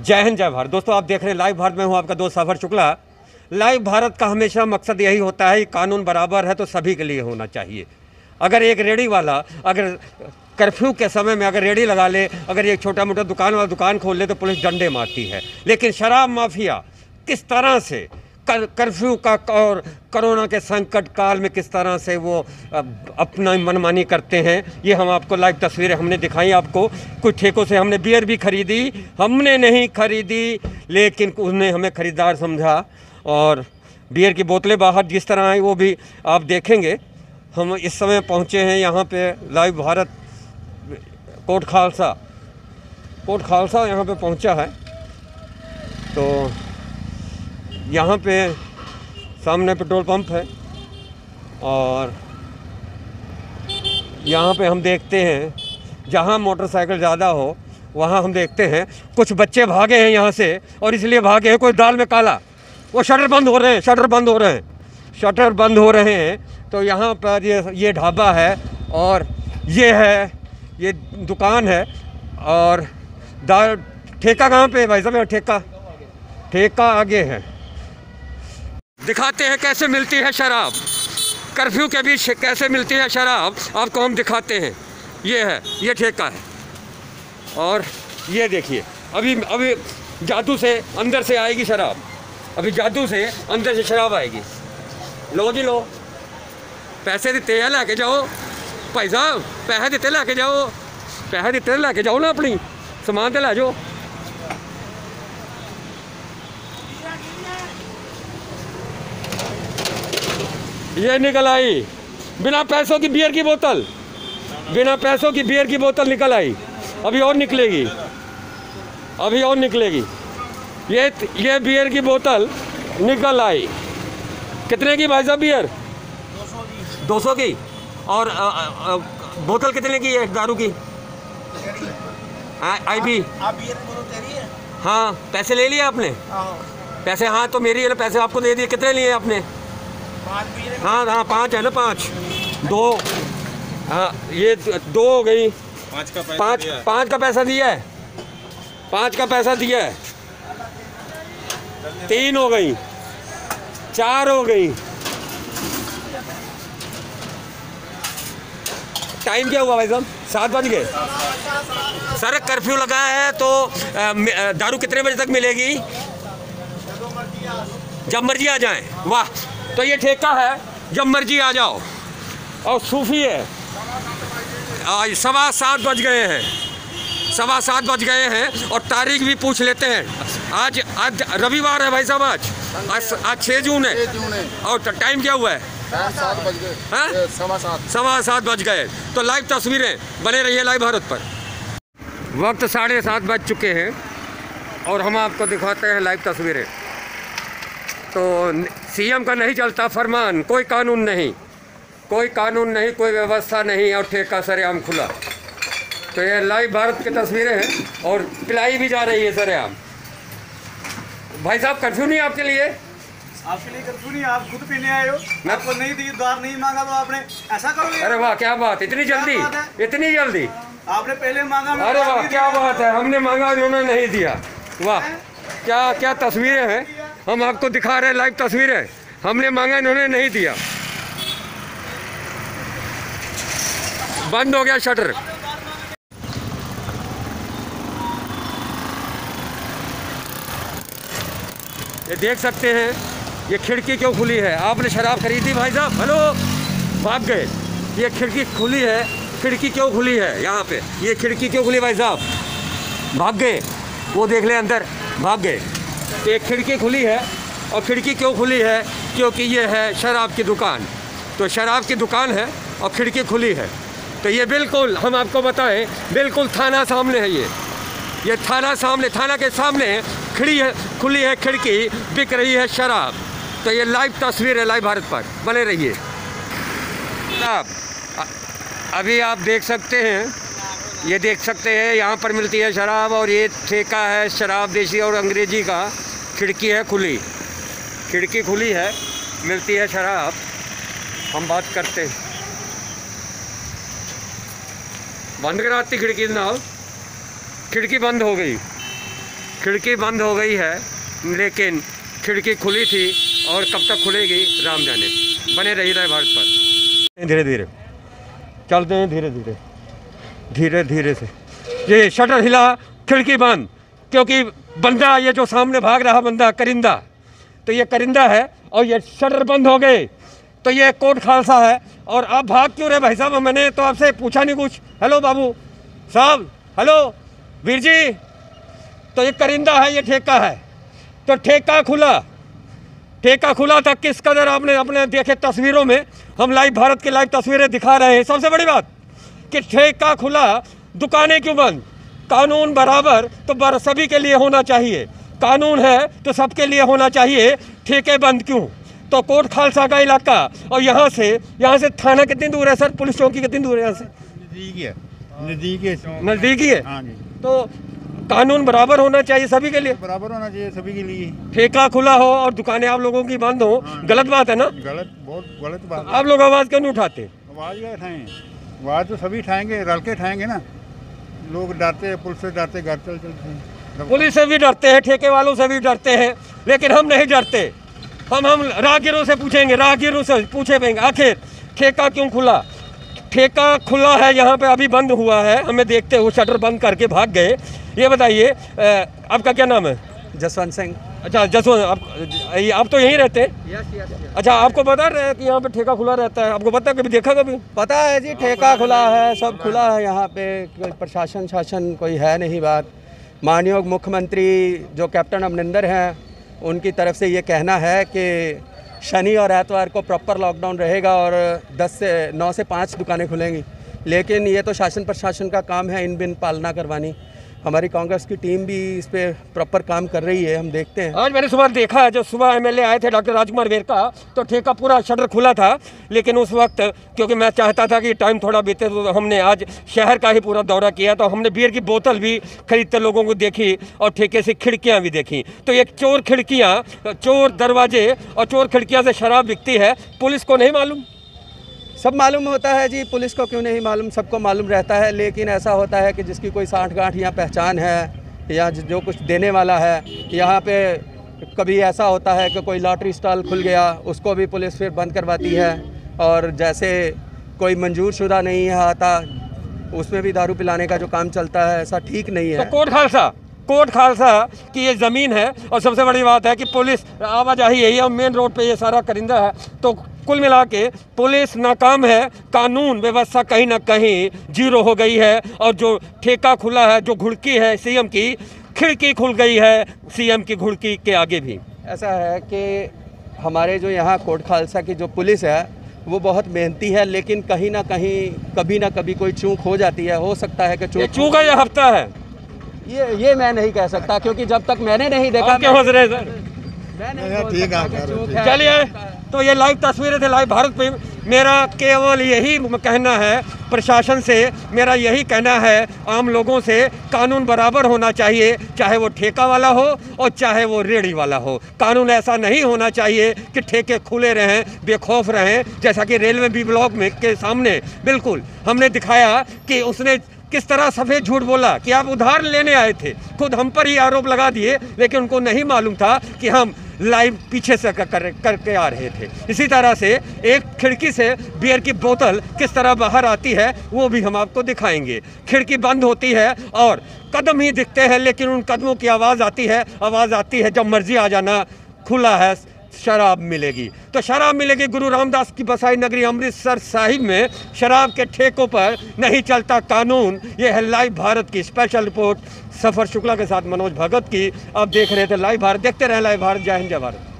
जय हिंद, जय भारत। दोस्तों, आप देख रहे हैं लाइव भारत में हूँ आपका दोस्त सफर शुक्ला। लाइव भारत का हमेशा मकसद यही होता है कि कानून बराबर है तो सभी के लिए होना चाहिए। अगर एक रेडी वाला अगर कर्फ्यू के समय में अगर रेडी लगा ले, अगर एक छोटा मोटा दुकान वाला दुकान खोल ले तो पुलिस डंडे मारती है। लेकिन शराब माफिया किस तरह से कर्फ्यू का और कोरोना के संकट काल में किस तरह से वो अपना मनमानी करते हैं, ये हम आपको लाइव तस्वीरें हमने दिखाई आपको। कुछ ठेकों से हमने बियर भी खरीदी, हमने नहीं खरीदी लेकिन उन्हें हमें ख़रीदार समझा, और बियर की बोतलें बाहर जिस तरह आई वो भी आप देखेंगे। हम इस समय पहुँचे हैं यहाँ पे लाइव भारत कोट खालसा यहाँ पे पहुँचा है। तो यहाँ पे सामने पेट्रोल पंप है और यहाँ पे हम देखते हैं जहाँ मोटरसाइकिल ज़्यादा हो वहाँ हम देखते हैं कुछ बच्चे भागे हैं यहाँ से, और इसलिए भागे हैं कोई दाल में काला। वो शटर बंद हो रहे हैं। तो यहाँ पर ये ढाबा है और ये दुकान है। और दाल ठेका कहाँ पे है भाई साहब? ठेका आगे है। दिखाते हैं कैसे मिलती है शराब, कर्फ्यू के बीच कैसे मिलती है शराब आपको हम दिखाते हैं। ये ठेका है और ये देखिए अभी जादू से अंदर से आएगी शराब। अभी जादू से अंदर से शराब आएगी। लो जी लो, पैसे देते हैं लेके जाओ भाई साहब, पैसे देते लेके जाओ ना, अपनी सामान तो ला जाओ। ये निकल आई बिना पैसों की बियर की बोतल निकल आई। अभी और निकलेगी। ये बियर की बोतल निकल आई। कितने की भाई साहब बियर? 200 की। और बोतल कितने की है दारू की? आईपी। आप बियर की बोतल तेरी है? हाँ, पैसे ले लिए आपने? पैसे, हाँ तो मेरी है ना, पैसे आपको दे दिए। कितने लिए आपने? हाँ 5 है ना, 5 2। हाँ ये 2 हो गई। 5 का पैसा दिया है। 5 का पैसा दिया है। 3 हो गई, 4 हो गई। टाइम क्या हुआ भाई साहब? 7 बज गए। सर कर्फ्यू लगा है तो दारू कितने बजे तक मिलेगी? जब मर्जी आ जाएं। वाह, तो ये ठेका है, जब मर्जी आ जाओ। और सूफी है। 7:15 बज गए हैं। 7:15 बज गए हैं और तारीख भी पूछ लेते हैं। आज रविवार है भाई साहब। आज 6 जून है। और टाइम क्या हुआ है? 7 बज गए। हाँ, 7:15 बज गए। तो लाइव तस्वीरें बने रहिए लाइव भारत पर। वक्त 7:30 बज चुके हैं और हम आपको दिखाते हैं लाइव तस्वीरें। तो सीएम का नहीं चलता फरमान, कोई कानून नहीं, कोई व्यवस्था नहीं, और ठेका सरेआम खुला। तो ये लाइव भारत की तस्वीरें हैं और पिलाई भी जा रही है सरेआम। भाई साहब कर्फ्यू नहीं आपके लिए? आपके लिए कर्फ्यू नहीं, आप खुद पीने आए हो। आपको नहीं दी, द्वार नहीं मांगा तो आपने ऐसा करोगे? अरे वाह, क्या बात, इतनी जल्दी आपने पहले मांगा। अरे वाह, क्या बात है, हमने मांगा इन्होंने नहीं दिया। वाह, क्या तस्वीरें हैं, हम आपको दिखा रहे हैं लाइव तस्वीरें। हमने मांगा इन्होंने नहीं दिया। बंद हो गया शटर। ये देख सकते हैं, ये खिड़की क्यों खुली है? आपने शराब खरीदी भाई साहब? हेलो, भाग गए। ये खिड़की खुली है, खिड़की क्यों खुली है यहाँ पे? ये खिड़की क्यों खुली भाई साहब? भाग गए, वो देख ले अंदर, भाग गए। एक खिड़की खुली है, और खिड़की क्यों खुली है? क्योंकि ये है शराब की दुकान। तो शराब की दुकान है और खिड़की खुली है। तो ये बिल्कुल हम आपको बताएं, बिल्कुल थाना सामने है। ये थाना के सामने खुली है खिड़की, बिक रही है शराब। तो ये लाइव तस्वीर है लाइव भारत पर, बने रहिए। अभी आप देख सकते हैं, ये देख सकते हैं यहाँ पर मिलती है शराब, और ये ठेका है शराब देसी और अंग्रेजी का। खिड़की खुली है, मिलती है शराब। हम बात करते हैं, बंद कराती खिड़की जनाब, खिड़की बंद हो गई। खिड़की बंद हो गई है, लेकिन खिड़की खुली थी और कब तक खुलेगी राम जाने। बने रही लाइव भारत पर। धीरे धीरे चलते हैं, धीरे धीरे धीरे धीरे से। ये शटर हिला, खिड़की बंद, क्योंकि बंदा ये जो सामने भाग रहा बंदा करिंदा, तो ये करिंदा है और ये शटर बंद हो गए, तो ये कोट खालसा है। और आप भाग क्यों रहे भाई साहब? मैंने तो आपसे पूछा नहीं कुछ। हेलो बाबू साहब, हेलो वीर जी, तो ये करिंदा है, ये ठेका है, तो ठेका खुला था। किस कदर आपने अपने देखे तस्वीरों में, हम लाइव भारत की लाइव तस्वीरें दिखा रहे हैं। सबसे बड़ी बात कि ठेका खुला, दुकानें क्यों बंद? कानून बराबर तो सभी के लिए होना चाहिए, कानून है तो सबके लिए होना चाहिए, ठेके बंद क्यों? तो कोट खालसा का इलाका, और यहाँ से थाना कितनी दूर है सर? पुलिस चौकी कितनी दूर है यहाँ से? नज़दीकी है। हाँ जी। तो कानून बराबर होना चाहिए सभी के लिए, बराबर होना चाहिए सभी के लिए। ठेका खुला हो और दुकानें आप लोगों की बंद हो, गलत बात है ना? गलत, बहुत गलत बात। आप लोग आवाज़ क्यों नहीं उठाते? आवाज़ क्या उठाएं? आवाज़ तो सभी उठाएंगे, रल के उठाएंगे ना। लोग डरते हैं, पुलिस से डरते, घर चलते हैं। पुलिस से भी डरते हैं, ठेके वालों से भी डरते हैं, लेकिन हम नहीं डरते। हम राहगीरों से पूछेंगे, राहगीरों से पूछेंगे आखिर ठेका क्यों खुला? ठेका खुला है, यहाँ पे अभी बंद हुआ है, हमें देखते हुए शटर बंद करके भाग गए। ये बताइए आपका क्या नाम है? जसवंत सिंह। अच्छा जसवंत, आप तो यहीं रहते हैं? यस। अच्छा, आपको पता है कि यहाँ पे ठेका खुला रहता है? आपको पता है, कभी देखा कभी? पता है जी, ठेका खुला है, सब खुला है यहाँ पे, कोई प्रशासन शासन कोई है नहीं बात। माननीय मुख्यमंत्री जो कैप्टन अमरिंदर हैं, उनकी तरफ से ये कहना है कि शनि और एतवार को प्रॉपर लॉकडाउन रहेगा और 9 से 5 दुकानें खुलेंगी, लेकिन ये तो शासन प्रशासन का काम है इन बिन पालना करवानी। हमारी कांग्रेस की टीम भी इस पे प्रॉपर काम कर रही है, हम देखते हैं। आज मैंने सुबह देखा, जो सुबह एमएलए आए थे डॉक्टर राजकुमार वेरका, तो ठेका पूरा शटर खुला था, लेकिन उस वक्त क्योंकि मैं चाहता था कि टाइम थोड़ा बीते, तो हमने आज शहर का ही पूरा दौरा किया, तो हमने बियर की बोतल भी खरीदते लोगों को देखी और ठेके से खिड़कियाँ भी देखी। तो एक चोर दरवाजे और चोर खिड़कियाँ से शराब बिकती है, पुलिस को नहीं मालूम? सब मालूम होता है जी, पुलिस को क्यों नहीं मालूम, सबको मालूम रहता है। लेकिन ऐसा होता है कि जिसकी कोई साठगांठ या पहचान है या जो कुछ देने वाला है, यहाँ पे कभी ऐसा होता है कि कोई लॉटरी स्टॉल खुल गया, उसको भी पुलिस फिर बंद करवाती है। और जैसे कोई मंजूर शुदा नहीं है आता, उसमें भी दारू पिलाने का जो काम चलता है, ऐसा ठीक नहीं है। तो कोट खालसा की ये ज़मीन है, और सबसे बड़ी बात है कि पुलिस आवाजाही यही है, मेन रोड पे ये सारा करिंदा है। तो कुल मिला के पुलिस नाकाम है, कानून व्यवस्था कहीं ना कहीं जीरो हो गई है, और जो ठेका खुला है, जो घुड़की है सीएम की, खिड़की खुल गई है सीएम की घुड़की के आगे भी। ऐसा है कि हमारे जो यहाँ कोट खालसा की जो पुलिस है वो बहुत मेहनती है, लेकिन कहीं ना कहीं कभी ना कभी कोई चूक हो जाती है। हो सकता है कि चूक है या हफ्ता है, ये मैं नहीं कह सकता, क्योंकि जब तक मैंने नहीं देखा। क्या हंस रहे सर? ठीक है, चलिए, तो ये लाइव तस्वीरें थे लाइव भारत पे। मेरा केवल यही कहना है प्रशासन से, मेरा यही कहना है आम लोगों से, कानून बराबर होना चाहिए, चाहे वो ठेका वाला हो और चाहे वो रेहड़ी वाला हो। कानून ऐसा नहीं होना चाहिए कि ठेके खुले रहें, बेखौफ रहें, जैसा कि रेलवे बी ब्लॉक में के सामने बिल्कुल हमने दिखाया कि उसने किस तरह सफ़ेद झूठ बोला कि आप उधार लेने आए थे, खुद हम पर ही आरोप लगा दिए, लेकिन उनको नहीं मालूम था कि हम लाइव पीछे से करके आ रहे थे। इसी तरह से एक खिड़की से बियर की बोतल किस तरह बाहर आती है वो भी हम आपको दिखाएंगे। खिड़की बंद होती है और कदम ही दिखते हैं, लेकिन उन कदमों की आवाज़ आती है जब मर्जी आ जाना, खुला है शराब मिलेगी। तो शराब मिलेगी गुरु रामदास की बसाई नगरी अमृतसर साहिब में, शराब के ठेकों पर नहीं चलता कानून। ये है लाइव भारत की स्पेशल रिपोर्ट सफ़र शुक्ला के साथ मनोज भगत की। आप देख रहे थे लाइव भारत, देखते रहे लाइव भारत। जय हिंद, जय भारत।